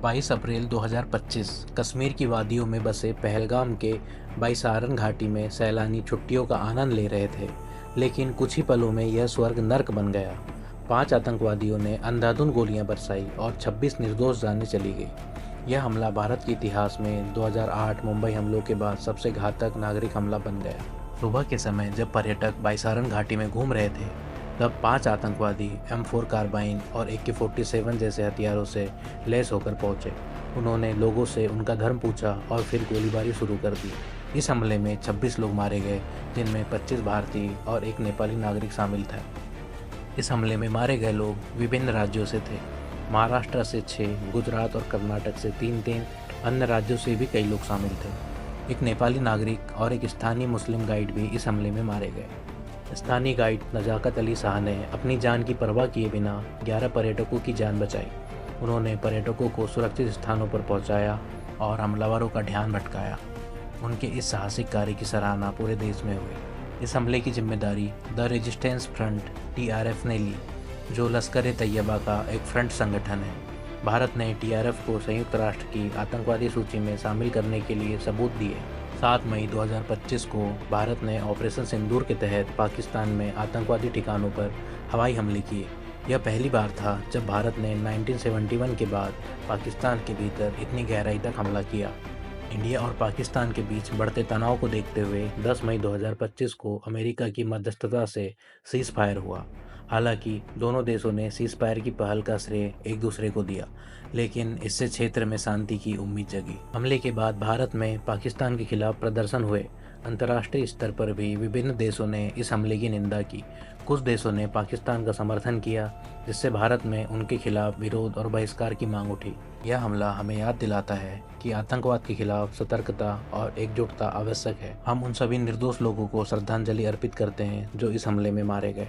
22 अप्रैल 2025 कश्मीर की वादियों में बसे पहलगाम के बाईसारन घाटी में सैलानी छुट्टियों का आनंद ले रहे थे, लेकिन कुछ ही पलों में यह स्वर्ग नर्क बन गया। 5 आतंकवादियों ने अंधाधुंध गोलियां बरसाई और 26 निर्दोष जानें चली गई। यह हमला भारत के इतिहास में 2008 मुंबई हमलों के बाद सबसे घातक नागरिक हमला बन गया। सुबह के समय जब पर्यटक बाईसारन घाटी में घूम रहे थे, तब 5 आतंकवादी M4 कार्बाइन और AK-47 जैसे हथियारों से लैस होकर पहुंचे। उन्होंने लोगों से उनका धर्म पूछा और फिर गोलीबारी शुरू कर दी। इस हमले में 26 लोग मारे गए, जिनमें 25 भारतीय और एक नेपाली नागरिक शामिल था। इस हमले में मारे गए लोग विभिन्न राज्यों से थे। महाराष्ट्र से 6, गुजरात और कर्नाटक से 3-3, अन्य राज्यों से भी कई लोग शामिल थे। एक नेपाली नागरिक और एक स्थानीय मुस्लिम गाइड भी इस हमले में मारे गए। स्थानीय गाइड नजाकत अली शाह ने अपनी जान की परवाह किए बिना 11 पर्यटकों की जान बचाई। उन्होंने पर्यटकों को सुरक्षित स्थानों पर पहुंचाया और हमलावरों का ध्यान भटकाया। उनके इस साहसिक कार्य की सराहना पूरे देश में हुई। इस हमले की जिम्मेदारी द रेजिस्टेंस फ्रंट TRF ने ली, जो लश्कर-ए-तैयबा का एक फ्रंट संगठन है। भारत ने TRF को संयुक्त राष्ट्र की आतंकवादी सूची में शामिल करने के लिए सबूत दिए। 7 मई 2025 को भारत ने ऑपरेशन सिंदूर के तहत पाकिस्तान में आतंकवादी ठिकानों पर हवाई हमले किए। यह पहली बार था जब भारत ने 1971 के बाद पाकिस्तान के भीतर इतनी गहराई तक हमला किया। इंडिया और पाकिस्तान के बीच बढ़ते तनाव को देखते हुए 10 मई 2025 को अमेरिका की मध्यस्थता से सीज फायर हुआ। हालांकि दोनों देशों ने सीज फायर की पहल का श्रेय एक दूसरे को दिया, लेकिन इससे क्षेत्र में शांति की उम्मीद जगी। हमले के बाद भारत में पाकिस्तान के खिलाफ प्रदर्शन हुए। अंतर्राष्ट्रीय स्तर पर भी विभिन्न देशों ने इस हमले की निंदा की। कुछ देशों ने पाकिस्तान का समर्थन किया, जिससे भारत में उनके खिलाफ विरोध और बहिष्कार की मांग उठी। यह हमला हमें याद दिलाता है कि आतंकवाद के खिलाफ सतर्कता और एकजुटता आवश्यक है। हम उन सभी निर्दोष लोगों को श्रद्धांजलि अर्पित करते हैं जो इस हमले में मारे गए।